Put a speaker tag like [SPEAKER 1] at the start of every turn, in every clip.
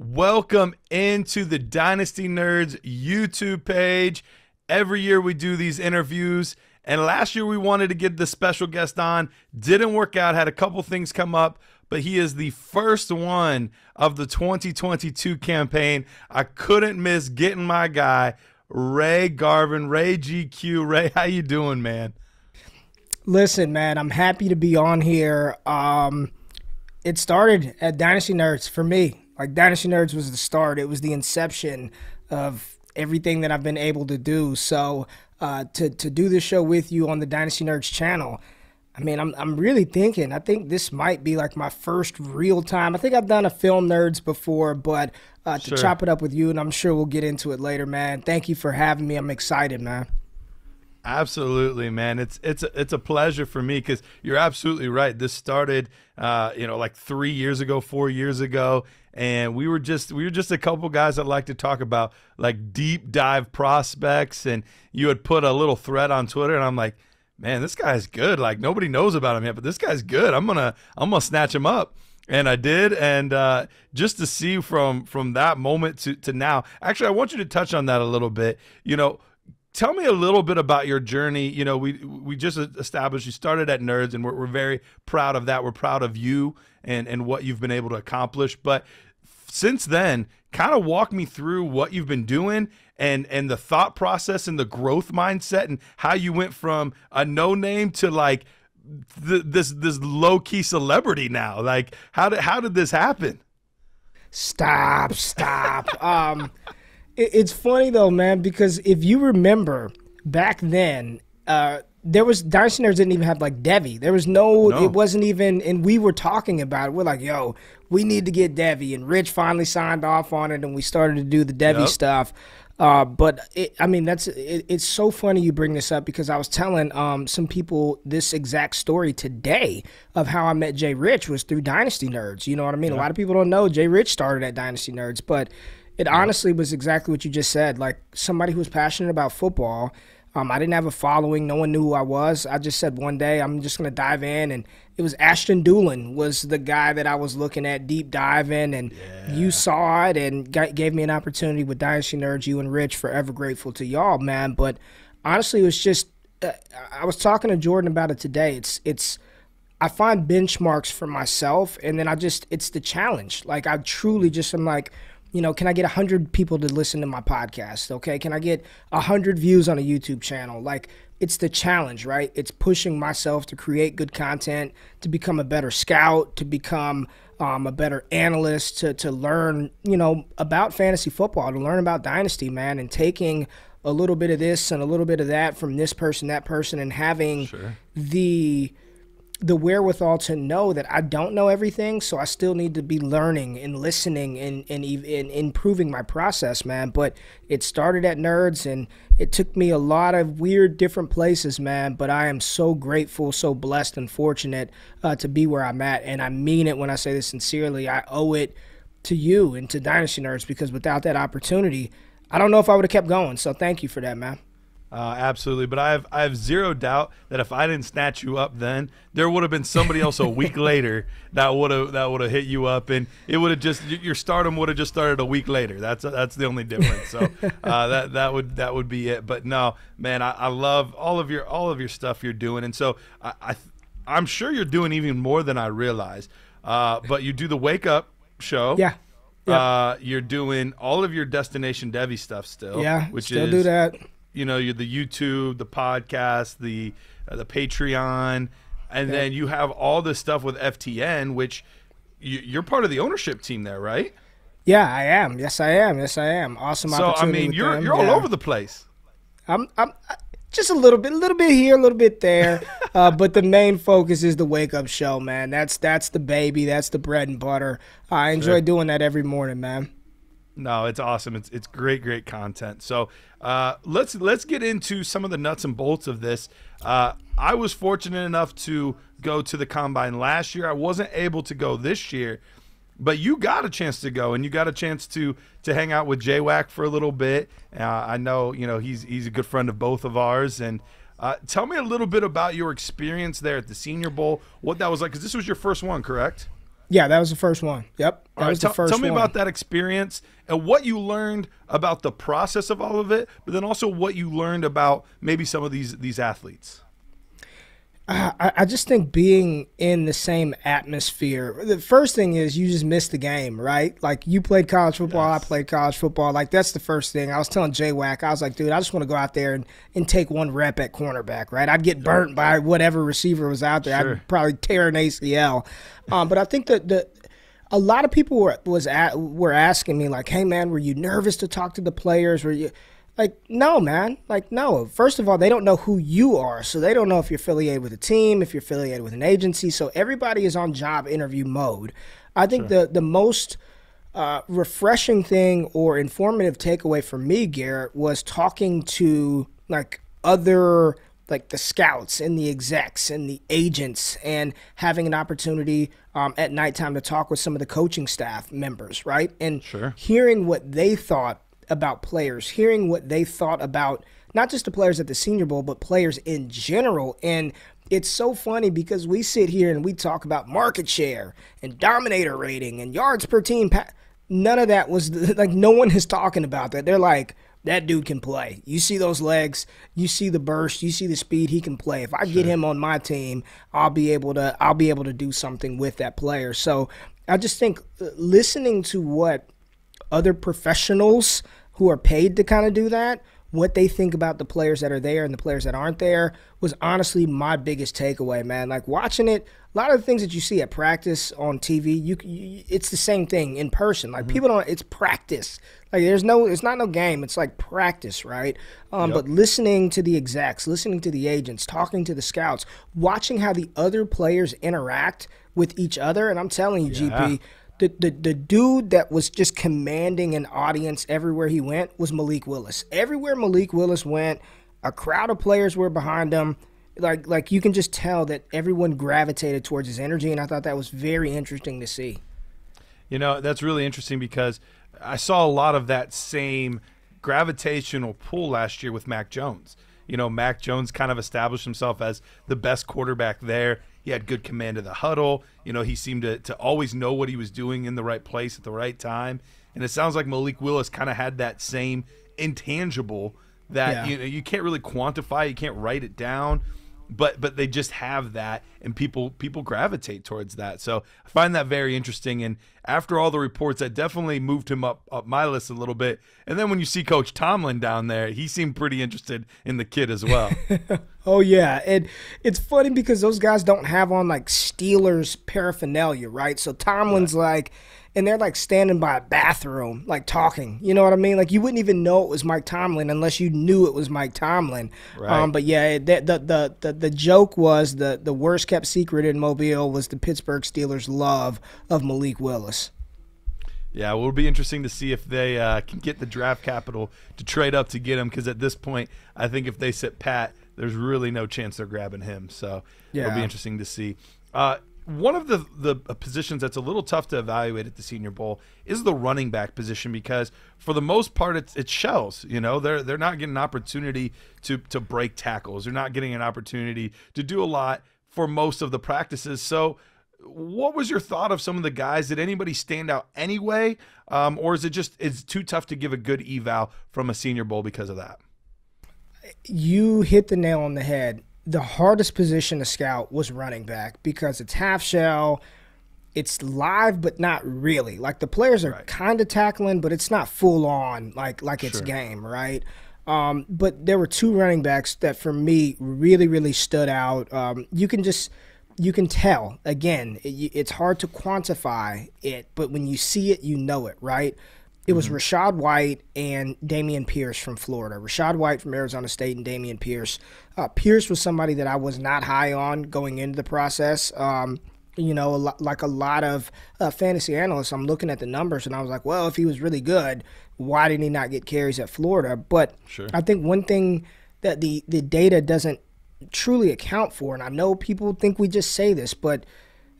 [SPEAKER 1] Welcome into the Dynasty Nerds YouTube page. Every year we do these interviews, and last year we wanted to get the special guest on. Didn't work out, had a couple things come up, but he is the first one of the 2022 campaign. I couldn't miss getting my guy, Ray Garvin, Ray GQ. Ray, how you doing, man?
[SPEAKER 2] Listen, man, I'm happy to be on here. It started at Dynasty Nerds for me. Like, Dynasty Nerds was the start. It was the inception of everything that I've been able to do. So to do this show with you on the Dynasty Nerds channel, I mean, I'm really thinking, I think this might be like my first real time. I think I've done a Film Nerds before, but to chop it up with you, and I'm sure we'll get into it later, man. Thank you for having me. I'm excited, man.
[SPEAKER 1] Absolutely, man. It's a pleasure for me because you're absolutely right. This started, like 3 years ago, 4 years ago, and we were just a couple guys that like to talk about like deep dive prospects. And you had put a little thread on Twitter, and I'm like, man, this guy's good. Like, nobody knows about him yet, but this guy's good. I'm gonna snatch him up. And I did, and just to see from that moment to now. Actually, I want you to touch on that a little bit. Tell me a little bit about your journey. We just established you started at Nerds, and we're very proud of that. We're proud of you and what you've been able to accomplish. But since then, kind of walk me through what you've been doing and the thought process and the growth mindset and how you went from a no-name to like this low-key celebrity now. Like, how did this happen?
[SPEAKER 2] Stop. It's funny though, man, because if you remember back then, there was Dynasty Nerds didn't even have like Devi. There was no, it wasn't even, and we were talking about it. We're like, yo, we need to get Devi, and Rich finally signed off on it, and we started to do the Devi stuff. But it's so funny you bring this up because I was telling some people this exact story today of how I met Jay Rich was through Dynasty Nerds. You know what I mean? A lot of people don't know Jay Rich started at Dynasty Nerds, but it honestly was exactly what you just said. Like, somebody who was passionate about football. I didn't have a following. No one knew who I was. I just said one day I'm just going to dive in. And it was Ashton Doolin was the guy that I was looking at deep diving. And you saw it and gave me an opportunity with Dynasty Nerds, you and Rich. Forever grateful to y'all, man. But honestly, it was just I was talking to Jordan about it today. I find benchmarks for myself. And then it's the challenge. Like, I truly just am like, can I get 100 people to listen to my podcast? Okay. Can I get 100 views on a YouTube channel? Like, it's the challenge, right? It's pushing myself to create good content, to become a better scout, to become a better analyst, to learn, about fantasy football, to learn about Dynasty, man, and taking a little bit of this and a little bit of that from this person, that person, and having the wherewithal to know that I don't know everything, so I still need to be learning and listening and improving my process, man. But it started at Nerds, and it took me a lot of weird different places, man, but I am so grateful, so blessed and fortunate to be where I'm at, and I mean it when I say this sincerely. I owe it to you and to Dynasty Nerds, because without that opportunity, I don't know if I would have kept going, so thank you for that, man.
[SPEAKER 1] Absolutely, but I have zero doubt that if I didn't snatch you up then, there would have been somebody else a week later that would have hit you up, and it would have just, your stardom would have just started a week later. That's the only difference. So that would be it. But no, man, I love all of your stuff you're doing, and so I'm sure you're doing even more than I realize. But you do the Wake Up show. Yeah. You're doing all of your Destination Devi stuff still.
[SPEAKER 2] Yeah. Still do that.
[SPEAKER 1] You're the YouTube, the podcast, the Patreon, and then you have all this stuff with FTN, which you're part of the ownership team there, right?
[SPEAKER 2] Yeah, I am. Yes, I am. Awesome opportunity. So, I mean,
[SPEAKER 1] you're all over the place.
[SPEAKER 2] I'm just a little bit here, a little bit there, but the main focus is the Wake Up show, man. That's the baby. That's the bread and butter. I enjoy doing that every morning, man.
[SPEAKER 1] No, it's awesome. It's great content. So let's get into some of the nuts and bolts of this. I was fortunate enough to go to the Combine last year. I wasn't able to go this year, but you got a chance to go, and you got a chance to hang out with J-Wack for a little bit. I know he's a good friend of both of ours. And tell me a little bit about your experience there at the Senior Bowl, what that was like, because this was your first one, correct?
[SPEAKER 2] Yeah, that was the first one. Yep, that was the first one.
[SPEAKER 1] Tell me about that experience and what you learned about the process of all of it, but then also what you learned about maybe some of these athletes.
[SPEAKER 2] I just think being in the same atmosphere, the first thing is you just miss the game, right? Like, you played college football, yes. I played college football. Like, that's the first thing. I was telling J-Wack, I was like, dude, I just want to go out there and take one rep at cornerback, right? I'd get burnt by whatever receiver was out there. Sure. I'd probably tear an ACL. But I think that a lot of people were asking me, like, hey, man, were you nervous to talk to the players? Were you – like, no, man. Like, no. First of all, they don't know who you are, so they don't know if you're affiliated with a team, if you're affiliated with an agency. So everybody is on job interview mode. I think the most refreshing thing or informative takeaway for me, Garrett, was talking to, like, other, like, the scouts and the execs and the agents, and having an opportunity at nighttime to talk with some of the coaching staff members, right? And hearing what they thought about players, hearing what they thought about not just the players at the Senior Bowl, but players in general. And it's so funny because we sit here and we talk about market share and dominator rating and yards per team. None of that was, like, no one is talking about that. They're like, that dude can play. You see those legs, you see the burst, you see the speed, he can play. If I get him on my team, I'll be able to do something with that player. So I just think listening to what other professionals who are paid to kind of do that, what they think about the players that are there and the players that aren't there, was honestly my biggest takeaway, man. Like, watching it, a lot of the things that you see at practice on TV, it's the same thing in person. Like, people don't, it's practice. Like, it's not no game. It's like practice, right? But listening to the execs, listening to the agents, talking to the scouts, watching how the other players interact with each other. And I'm telling you, GP, the dude that was just commanding an audience everywhere he went was Malik Willis. Everywhere Malik Willis went, a crowd of players were behind him. Like you can just tell that everyone gravitated towards his energy, and I thought that was very interesting to see.
[SPEAKER 1] You know, that's really interesting because I saw a lot of that same gravitational pull last year with Mac Jones. You know, Mac Jones kind of established himself as the best quarterback there. He had good command of the huddle. You know, he seemed to always know what he was doing in the right place at the right time. And it sounds like Malik Willis kind of had that same intangible that you can't really quantify, you can't write it down, but they just have that, and people gravitate towards that. So I find that very interesting. And after all the reports, that definitely moved him up my list a little bit. And then when you see Coach Tomlin down there, he seemed pretty interested in the kid as well.
[SPEAKER 2] Oh, yeah. And it's funny because those guys don't have on, like, Steelers paraphernalia, right? So Tomlin's like, and they're, like, standing by a bathroom, like, talking. You know what I mean? Like, you wouldn't even know it was Mike Tomlin unless you knew it was Mike Tomlin.
[SPEAKER 1] Right.
[SPEAKER 2] But, yeah, the joke was the worst-kept secret in Mobile was the Pittsburgh Steelers' love of Malik Willis.
[SPEAKER 1] Yeah, well, it'll be interesting to see if they can get the draft capital to trade up to get him, because at this point, I think if they sit pat, there's really no chance they're grabbing him. So it'll be interesting to see. One of the positions that's a little tough to evaluate at the Senior Bowl is the running back position, because for the most part it's shells. You know, they're not getting an opportunity to break tackles. They're not getting an opportunity to do a lot for most of the practices. So what was your thought of some of the guys? Did anybody stand out anyway, or is it just it's too tough to give a good eval from a Senior Bowl because of that?
[SPEAKER 2] You hit the nail on the head. The hardest position to scout was running back, because it's half shell, it's live but not really. Like, the players are kind of tackling, but it's not full on like it's game, right? But there were two running backs that for me really, really stood out. You can tell. Again, it's hard to quantify it, but when you see it, you know it, right? It was Rachaad White and Dameon Pierce from Florida. Rachaad White from Arizona State and Dameon Pierce. Pierce was somebody that I was not high on going into the process. You know, like a lot of fantasy analysts, I'm looking at the numbers and I was like, well, if he was really good, why did he not get carries at Florida? But I think one thing that the data doesn't truly account for, and I know people think we just say this, but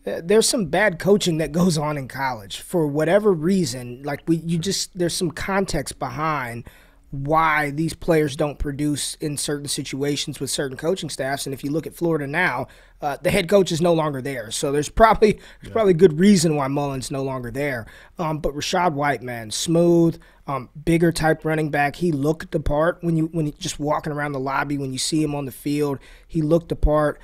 [SPEAKER 2] there's some bad coaching that goes on in college for whatever reason. Like, there's some context behind why these players don't produce in certain situations with certain coaching staffs. And if you look at Florida now, the head coach is no longer there. So there's probably good reason why Mullen's no longer there. But Rachaad White, man, smooth, bigger type running back. He looked the part when he just walking around the lobby, when you see him on the field, he looked the part.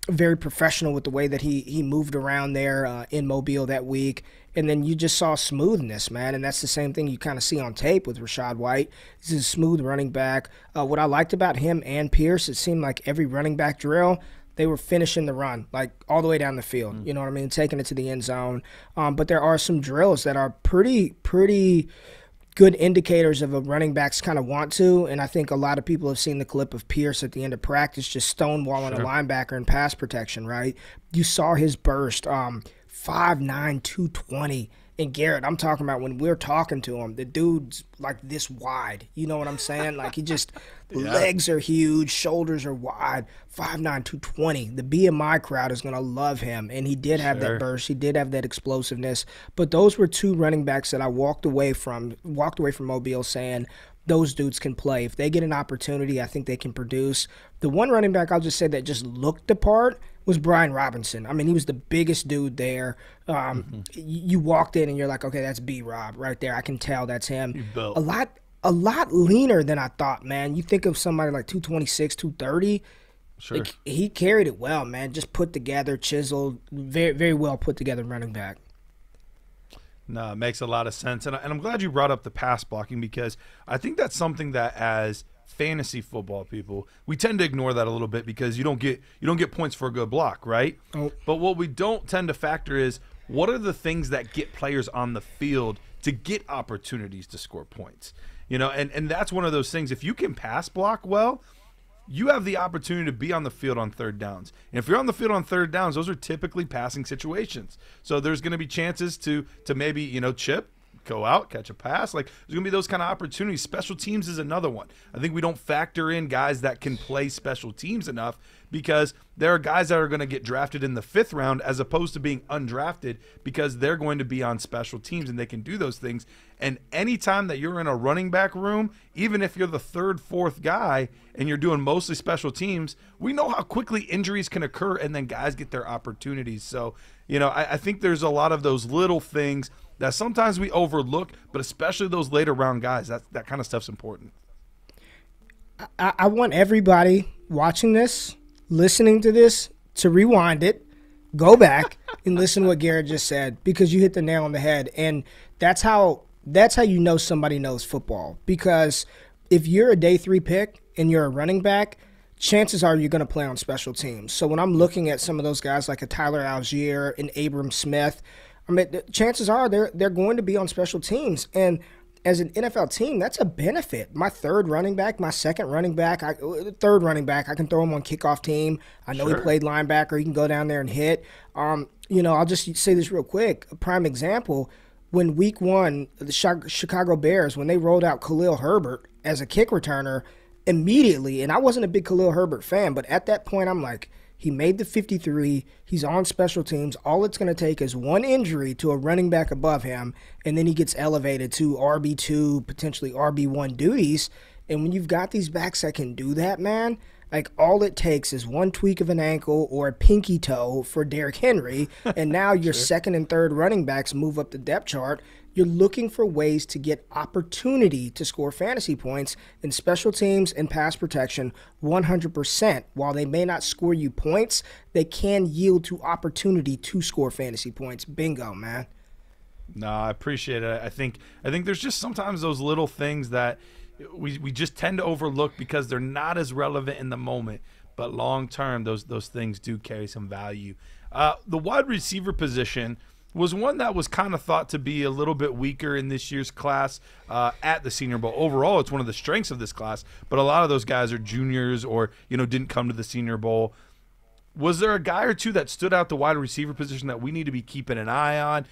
[SPEAKER 2] Very professional with the way that he moved around there in Mobile that week. And then you just saw smoothness, man, and that's the same thing you kind of see on tape with Rachaad White. He's a smooth running back. What I liked about him and Pierce, it seemed like every running back drill, they were finishing the run, like all the way down the field, you know what I mean, taking it to the end zone. But there are some drills that are pretty good indicators of a running back's kind of want to, and I think a lot of people have seen the clip of Pierce at the end of practice just stonewalling a linebacker in pass protection, right? You saw his burst, 5'9", 220. And Garrett, I'm talking about when we're talking to him, the dude's like this wide. You know what I'm saying? Like he just, legs are huge, shoulders are wide, 5'9", 220. The BMI crowd is going to love him. And he did have that burst. He did have that explosiveness. But those were two running backs that I walked away from Mobile saying, those dudes can play. If they get an opportunity, I think they can produce. The one running back I'll just say that just looked the part was Brian Robinson. I mean, he was the biggest dude there. You walked in and you're like, okay, that's B-Rob right there. I can tell that's him. A lot leaner than I thought, man. You think of somebody like 226, 230.
[SPEAKER 1] Sure.
[SPEAKER 2] Like, he carried it well, man. Just put together, chiseled, very, very well put together running back.
[SPEAKER 1] No, it makes a lot of sense. And I'm glad you brought up the pass blocking, because I think that's something that as fantasy football people, we tend to ignore that a little bit, because you don't get points for a good block, right?
[SPEAKER 2] Oh.
[SPEAKER 1] But what we don't tend to factor is what are the things that get players on the field to get opportunities to score points. You know, and that's one of those things. If you can pass block well, you have the opportunity to be on the field on third downs. And if you're on the field on third downs, those are typically passing situations. So there's going to be chances to maybe, chip, go out, catch a pass. Like, there's going to be those kind of opportunities. Special teams is another one. I think we don't factor in guys that can play special teams enough, because there are guys that are going to get drafted in the 5th round as opposed to being undrafted, because they're going to be on special teams and they can do those things. And anytime that you're in a running back room, even if you're the 3rd, 4th guy and you're doing mostly special teams, we know how quickly injuries can occur and then guys get their opportunities. So, I think there's a lot of those little things that sometimes we overlook, but especially those later round guys, that kind of stuff's important.
[SPEAKER 2] I want everybody watching this, listening to this, to rewind it, go back, and listen to what Garrett just said, because you hit the nail on the head. And that's how you know somebody knows football. Because if you're a day 3 pick and you're a running back, chances are you're going to play on special teams. So when I'm looking at some of those guys like a Tyler Algier and Abram Smith, I mean, the chances are they're going to be on special teams. And as an NFL team, that's a benefit. My 3rd running back, my 2nd running back, 3rd running back, I can throw him on kickoff team. I know he played linebacker. He can go down there and hit. I'll just say this real quick. A prime example, when week 1, the Chicago Bears, when they rolled out Khalil Herbert as a kick returner, immediately, and I wasn't a big Khalil Herbert fan, but at that point I'm like, he made the 53. He's on special teams. All it's going to take is one injury to a running back above him, and then he gets elevated to RB2, potentially RB1 duties. And when you've got these backs that can do that, man, like all it takes is one tweak of an ankle or a pinky toe for Derrick Henry, and now your 2nd and 3rd running backs move up the depth chart. You're looking for ways to get opportunity to score fantasy points in special teams and pass protection 100%. While they may not score you points, they can yield to opportunity to score fantasy points. Bingo, man.
[SPEAKER 1] No, I appreciate it. I think there's just sometimes those little things that we just tend to overlook because they're not as relevant in the moment. But long term, those things do carry some value. The wide receiver position was one that was kind of thought to be a little bit weaker in this year's class at the Senior Bowl. Overall, it's one of the strengths of this class, but a lot of those guys are juniors or, didn't come to the Senior Bowl. Was there a guy or two that stood out the wide receiver position that we need to be keeping an eye on,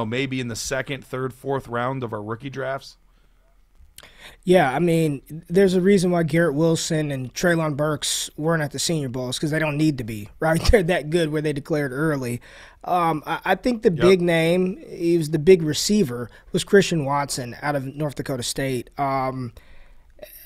[SPEAKER 1] maybe in the 2nd, 3rd, 4th round of our rookie drafts?
[SPEAKER 2] Yeah, I mean, there's a reason why Garrett Wilson and Treylon Burks weren't at the Senior Bowls, because they don't need to be, right? They're that good where they declared early. I think the big name, he was the big receiver, was Christian Watson out of North Dakota State.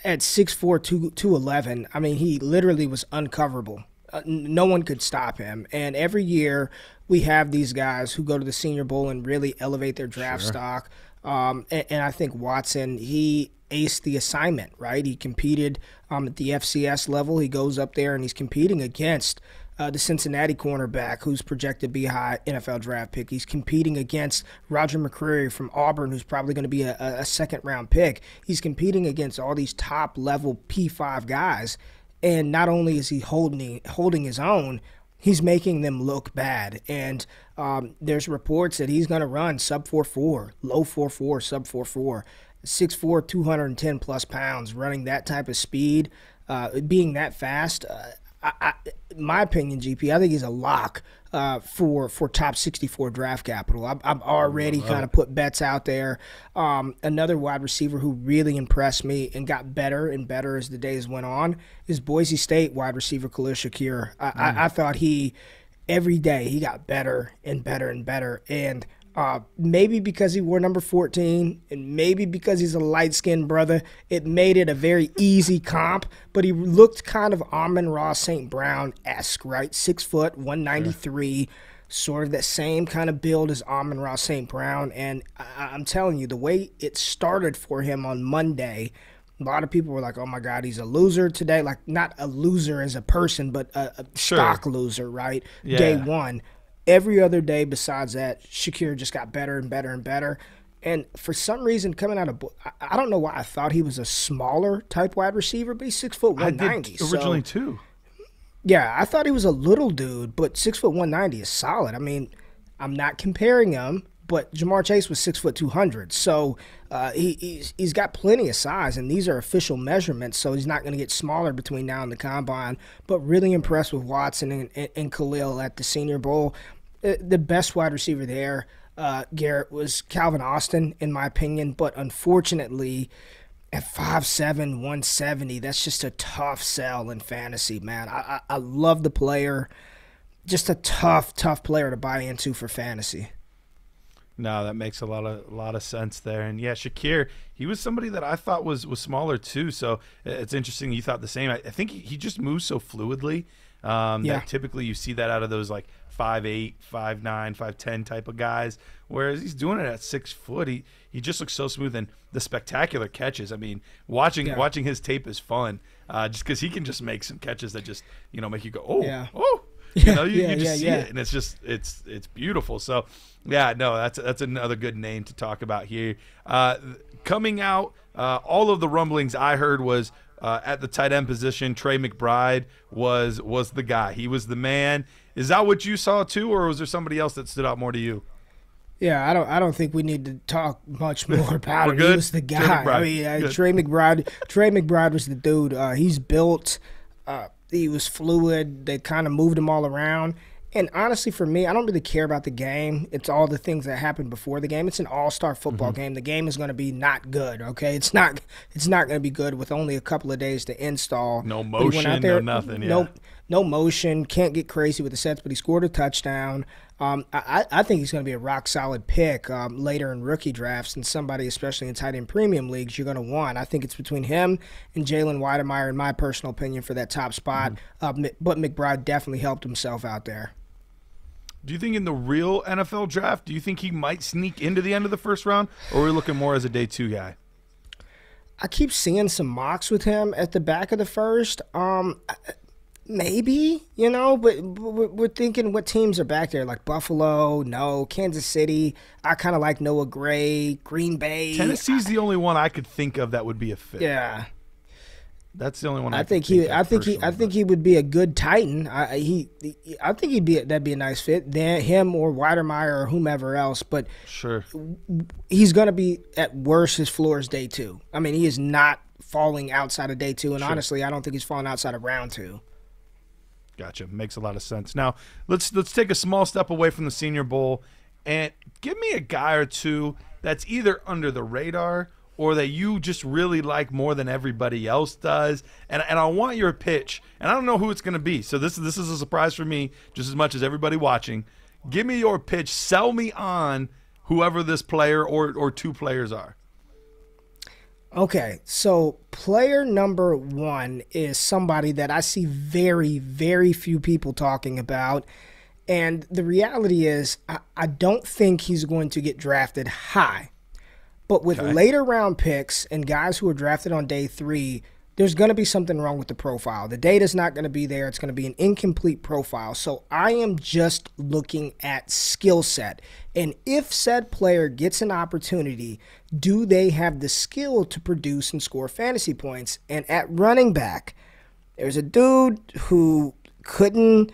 [SPEAKER 2] at 6'4", 211, I mean, he literally was uncoverable. No one could stop him. And every year we have these guys who go to the Senior Bowl and really elevate their draft stock. And I think Watson, he aced the assignment, right? He competed at the FCS level. He goes up there and he's competing against the Cincinnati cornerback, who's projected to be a high NFL draft pick. He's competing against Roger McCreary from Auburn, who's probably going to be a second-round pick. He's competing against all these top-level P5 guys. And not only is he holding his own, he's making them look bad. And there's reports that he's going to run sub 4.4, low 4.4, sub 4.4, 6'4", 210 plus pounds, running that type of speed, being that fast. My opinion, GP, I think he's a lock for top 64 draft capital. I've already kind of put bets out there. Another wide receiver who really impressed me and got better and better as the days went on is Boise State wide receiver Khalil Shakir. I thought every day he got better and better and better. And maybe because he wore number 14 and maybe because he's a light-skinned brother, it made it a very easy comp, but he looked kind of Amon-Ra St. Brown-esque, right? 6 foot, 193, sort of that same kind of build as Amon-Ra St. Brown. And I'm telling you, the way it started for him on Monday, a lot of people were like, oh, my God, he's a loser today. Like, not a loser as a person, but a stock loser, right? Yeah. Day one. Every other day besides that, Shakir just got better and better and better. And for some reason, coming out of – I don't know why I thought he was a smaller type wide receiver, but he's 6 foot 190.
[SPEAKER 1] I did originally too.
[SPEAKER 2] Yeah, I thought he was a little dude, but 6 foot 190 is solid. I mean, I'm not comparing him, but Jamar Chase was 6 foot 200. So he's got plenty of size, and these are official measurements, so he's not going to get smaller between now and the combine. But really impressed with Watson and Khalil at the Senior Bowl. The best wide receiver there, Garrett, was Calvin Austin, in my opinion. But unfortunately, at 5'7", 170, that's just a tough sell in fantasy, man. I love the player. Just a tough player to buy into for fantasy.
[SPEAKER 1] No, that makes a lot of sense there. And yeah, Shakir, he was somebody that I thought was smaller too. So it's interesting you thought the same. I think he just moves so fluidly. That typically you see that out of those like 5'8", 5'9", 5'10" type of guys, whereas he's doing it at 6 foot. He just looks so smooth, and the spectacular catches. I mean, watching his tape is fun, just because he can just make some catches that just make you go, oh. You just see it, and it's just it's beautiful. So yeah, no, that's another good name to talk about here. Coming out, all of the rumblings I heard was at the tight end position, Trey McBride was the guy. He was the man. Is that what you saw too, or was there somebody else that stood out more to you?
[SPEAKER 2] Yeah, I don't think we need to talk much more about him.
[SPEAKER 1] Good?
[SPEAKER 2] He was the guy. I mean, Trey McBride was the dude. He's built. He was fluid. They kind of moved him all around. And honestly, for me, I don't really care about the game. It's all the things that happened before the game. It's an all-star football game. The game is going to be not good, okay? It's not going to be good with only a couple of days to install.
[SPEAKER 1] No motion, no nothing,
[SPEAKER 2] No motion, can't get crazy with the sets, but he scored a touchdown. I think he's going to be a rock-solid pick later in rookie drafts, and somebody, especially in tight end premium leagues, you're going to want. I think it's between him and Jalen Weidemeyer, in my personal opinion, for that top spot. But McBride definitely helped himself out there.
[SPEAKER 1] Do you think in the real NFL draft, do you think he might sneak into the end of the first round, or are we looking more as a day 2 guy?
[SPEAKER 2] I keep seeing some mocks with him at the back of the first. Maybe, but we're thinking what teams are back there, like Buffalo, no, Kansas City. I kind of like Noah Gray, Green Bay.
[SPEAKER 1] Tennessee's the only one I could think of that would be a fit.
[SPEAKER 2] Yeah.
[SPEAKER 1] That's the only one
[SPEAKER 2] I think he would be a good Titan. I think that'd be a nice fit. Then him or Weidemeyer or whomever else. But
[SPEAKER 1] sure,
[SPEAKER 2] he's gonna be at worst his floor is day 2. I mean, he is not falling outside of day 2, and honestly, I don't think he's falling outside of round 2.
[SPEAKER 1] Gotcha. Makes a lot of sense. Now let's take a small step away from the Senior Bowl and give me a guy or two that's either under the radar or that you just really like more than everybody else does. And I want your pitch. And I don't know who it's going to be. So this is a surprise for me just as much as everybody watching. Give me your pitch. Sell me on whoever this player or 2 players are.
[SPEAKER 2] Okay, so player number one is somebody that I see very, very few people talking about. And the reality is, I don't think he's going to get drafted high. But with
[SPEAKER 1] Okay.
[SPEAKER 2] later round picks and guys who are drafted on day three, there's going to be something wrong with the profile. The data's not going to be there. It's going to be an incomplete profile. So I am just looking at skill set. And if said player gets an opportunity, do they have the skill to produce and score fantasy points? And at running back, there's a dude who couldn't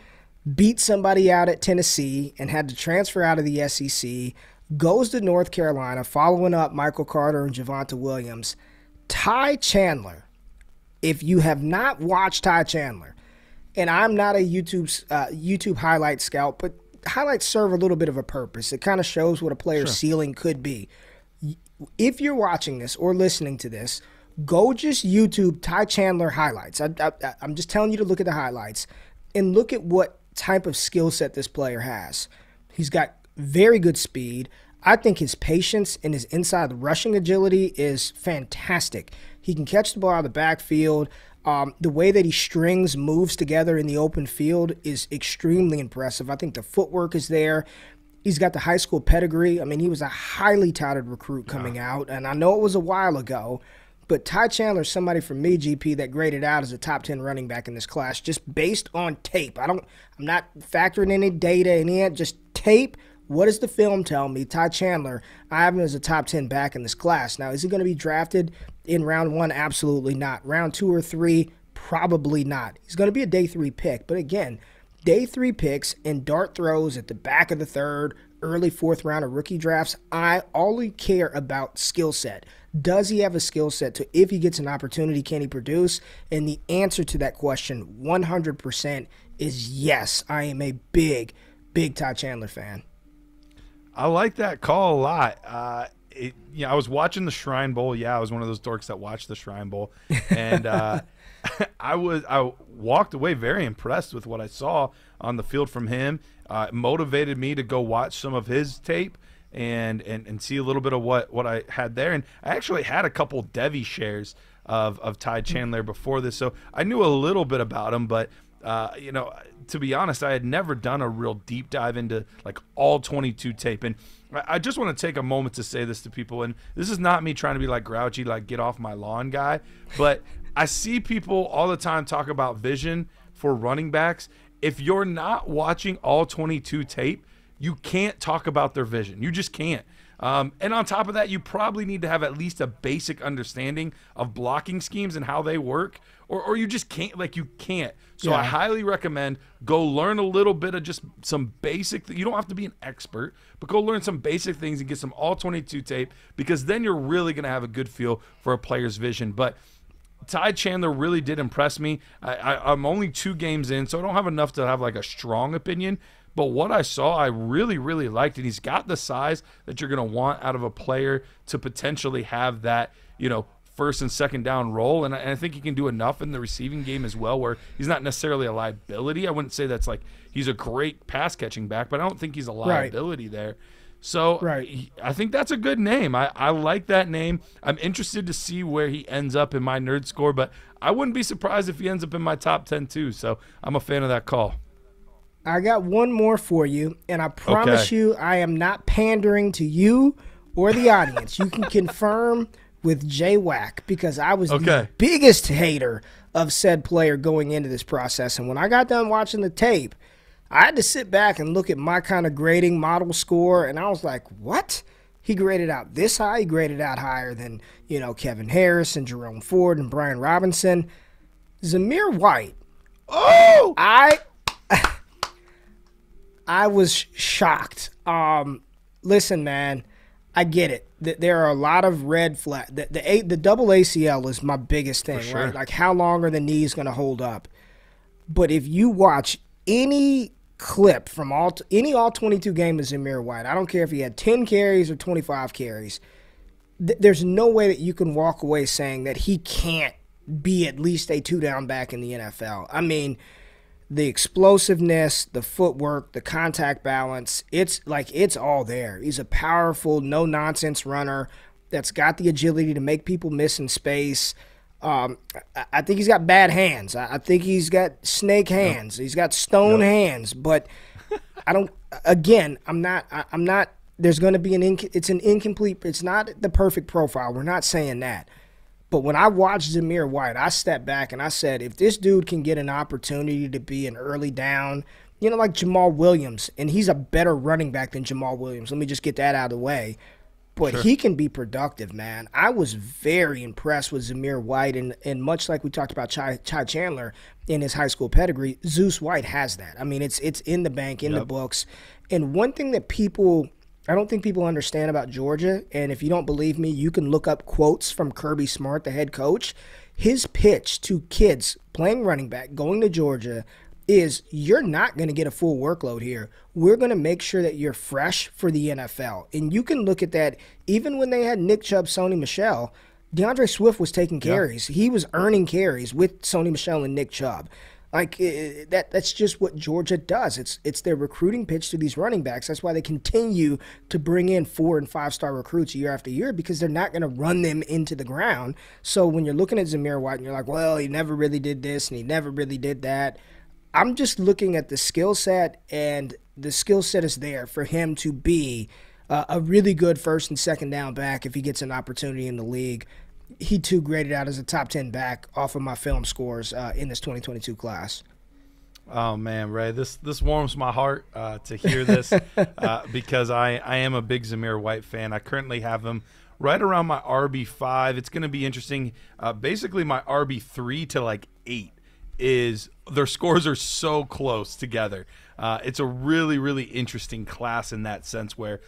[SPEAKER 2] beat somebody out at Tennessee and had to transfer out of the SEC, goes to North Carolina, following up Michael Carter and Javonte Williams. Ty Chandler. If you have not watched Ty Chandler, and I'm not a YouTube highlight scout, but highlights serve a little bit of a purpose. It kind of shows what a player's ceiling could be. If you're watching this or listening to this, go just YouTube Ty Chandler highlights. I'm just telling you to look at the highlights and look at what type of skill set this player has. He's got very good speed. I think his patience and his inside rushing agility is fantastic. He can catch the ball out of the backfield. The way that he strings moves together in the open field is extremely impressive. I think the footwork is there. He's got the high school pedigree. I mean, he was a highly touted recruit coming out, and I know it was a while ago, but Ty Chandler is somebody from me, GP, that graded out as a top 10 running back in this class just based on tape. I'm not factoring any data in it, just tape. What does the film tell me? Ty Chandler, I have him as a top 10 back in this class. Now, is he going to be drafted in round one? Absolutely not. Round 2 or 3? Probably not. He's going to be a day 3 pick. But again, day 3 picks and dart throws at the back of the 3rd, early 4th round of rookie drafts, I only care about skill set. Does he have a skill set to, if he gets an opportunity, can he produce? And the answer to that question, 100%, is yes. I am a big, big Ty Chandler fan.
[SPEAKER 1] I like that call a lot. I was watching the Shrine Bowl. Yeah, I was one of those dorks that watched the Shrine Bowl, and I walked away very impressed with what I saw on the field from him. It motivated me to go watch some of his tape and see a little bit of what I had there. And I actually had a couple Devi shares of Ty Chandler before this, so I knew a little bit about him, but to be honest, I had never done a real deep dive into like all 22 tape. And I just want to take a moment to say this to people. And this is not me trying to be like grouchy, like get off my lawn guy. But I see people all the time talk about vision for running backs. If you're not watching all 22 tape, you can't talk about their vision. You just can't. And on top of that, you probably need to have at least a basic understanding of blocking schemes and how they work, or you just can't, you can't. So yeah. I highly recommend go learn a little bit of just some basic, you don't have to be an expert, but go learn some basic things and get some all 22 tape, because then you're really going to have a good feel for a player's vision. But Ty Chandler really did impress me. I'm only 2 games in, so I don't have enough to have like a strong opinion. But what I saw, I really, really liked. And he's got the size that you're going to want out of a player to potentially have that, first and second down role. And I think he can do enough in the receiving game as well, where he's not necessarily a liability. I wouldn't say that's like he's a great pass catching back, but I don't think he's a liability there. So I think that's a good name. I like that name. I'm interested to see where he ends up in my nerd score, but I wouldn't be surprised if he ends up in my top 10 too. So I'm a fan of that call.
[SPEAKER 2] I got one more for you, and I promise you I am not pandering to you or the audience. You can confirm with Jay Wack, because I was the biggest hater of said player going into this process. And when I got done watching the tape, I had to sit back and look at my kind of grading model score, and I was like, what? He graded out this high? He graded out higher than, Kevin Harris and Jerome Ford and Brian Robinson. Zamir White.
[SPEAKER 1] Oh!
[SPEAKER 2] I was shocked. Listen, man, I get it. There are a lot of red flags. The double ACL is my biggest thing,
[SPEAKER 1] sure.
[SPEAKER 2] Right? Like, how long are the knees going to hold up? But if you watch any clip from all 22 games of Zamir White, I don't care if he had 10 carries or 25 carries, there's no way that you can walk away saying that he can't be at least a 2-down back in the NFL. I mean, the explosiveness, the footwork, the contact balance, it's all there. He's a powerful, no-nonsense runner. that's got the agility to make people miss in space. I think he's got bad hands. I think he's got snake hands. He's got stone hands. But I don't. Again, I'm not. There's going to be it's an incomplete. It's not the perfect profile. We're not saying that. But when I watched Zamir White, I stepped back and I said, if this dude can get an opportunity to be an early down, like Jamal Williams, and he's a better running back than Jamal Williams. Let me just get that out of the way. But he can be productive, man. I was very impressed with Zamir White, and much like we talked about Chai Chandler in his high school pedigree, Zeus White has that. I mean, it's in the bank, in the books. And one thing that I don't think people understand about Georgia, and if you don't believe me, you can look up quotes from Kirby Smart, the head coach. His pitch to kids playing running back, going to Georgia, is you're not going to get a full workload here. We're going to make sure that you're fresh for the NFL. And you can look at that even when they had Nick Chubb, Sony Michel, DeAndre Swift was taking carries. He was earning carries with Sony Michel and Nick Chubb. Like that's just what Georgia does. It's their recruiting pitch to these running backs. That's why they continue to bring in 4- and 5-star recruits year after year, because they're not going to run them into the ground. So when you're looking at Zamir White and you're like, well, he never really did this and he never really did that, I'm just looking at the skill set, and the skill set is there for him to be a really good first and second down back if he gets an opportunity in the league. He too graded out as a top 10 back off of my film scores in this 2022 class.
[SPEAKER 1] Oh man, Ray, this warms my heart to hear this because I am a big Zamir White fan. I currently have him right around my RB5. It's going to be interesting. Basically, my RB3 to like 8 is their scores are so close together. It's a really, really interesting class in that sense where,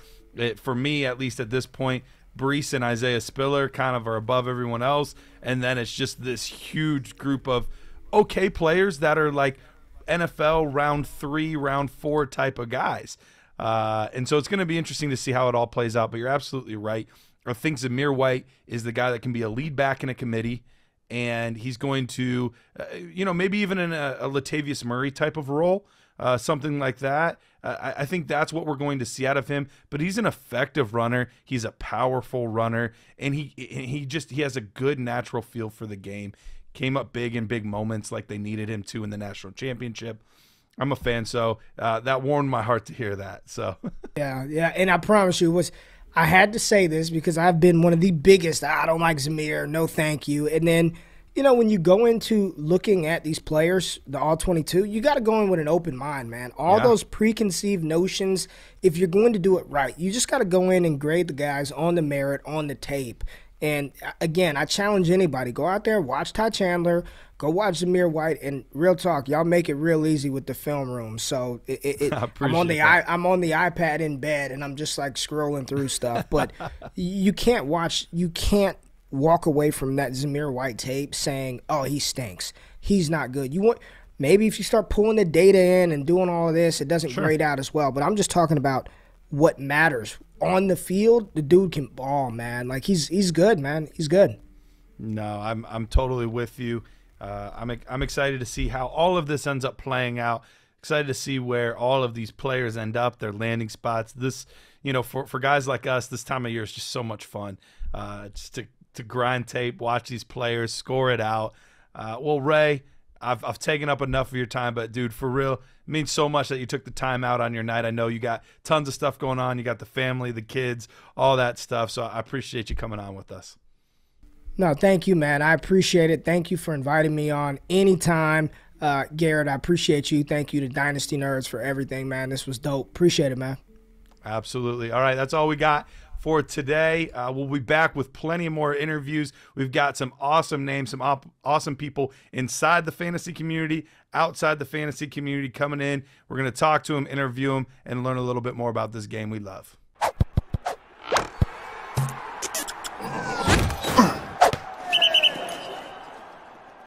[SPEAKER 1] for me, at least at this point, Brees and Isaiah Spiller kind of are above everyone else, and then it's just this huge group of okay players that are like NFL round 3, round 4 type of guys. And so it's going to be interesting to see how it all plays out, but you're absolutely right. I think Zamir White is the guy that can be a lead back in a committee, and he's going to, maybe even in a Latavius Murray type of role, something like that. I think that's what we're going to see out of him. But he's an effective runner. He's a powerful runner, and he has a good natural feel for the game. Came up big in big moments like they needed him to in the national championship. I'm a fan, so that warmed my heart to hear that. So
[SPEAKER 2] yeah, and I promise you, I had to say this because I've been one of the biggest, I don't like Zamir, no thank you. And then, when you go into looking at these players, the All-22, you got to go in with an open mind, man. All those preconceived notions, if you're going to do it right, you just got to go in and grade the guys on the merit, on the tape. And, again, I challenge anybody. Go out there, watch Ty Chandler, go watch Zamir White, and real talk, y'all make it real easy with the film room. So I'm on the iPad in bed, and I'm just like scrolling through stuff. But you can't walk away from that Zamir White tape saying, oh, he stinks. He's not good. Maybe if you start pulling the data in and doing all of this, it doesn't grade out as well. But I'm just talking about what matters. On the field, the dude can ball, man. Like he's good, man. He's good.
[SPEAKER 1] No, I'm totally with you. I'm excited to see how all of this ends up playing out. Excited to see where all of these players end up, their landing spots. This, for guys like us, this time of year is just so much fun. Just to grind tape, watch these players, score it out. Well, Ray, I've taken up enough of your time, but dude, for real, it means so much that you took the time out on your night. I know you got tons of stuff going on. You got the family, the kids, all that stuff. So I appreciate you coming on with us.
[SPEAKER 2] No, thank you, man. I appreciate it. Thank you for inviting me on anytime. Garrett, I appreciate you. Thank you to Dynasty Nerds for everything, man. This was dope. Appreciate it, man.
[SPEAKER 1] Absolutely. All right, that's all we got for today. We'll be back with plenty more interviews. We've got some awesome names, some awesome people inside the fantasy community, outside the fantasy community coming in. We're going to talk to them, interview them, and learn a little bit more about this game we love.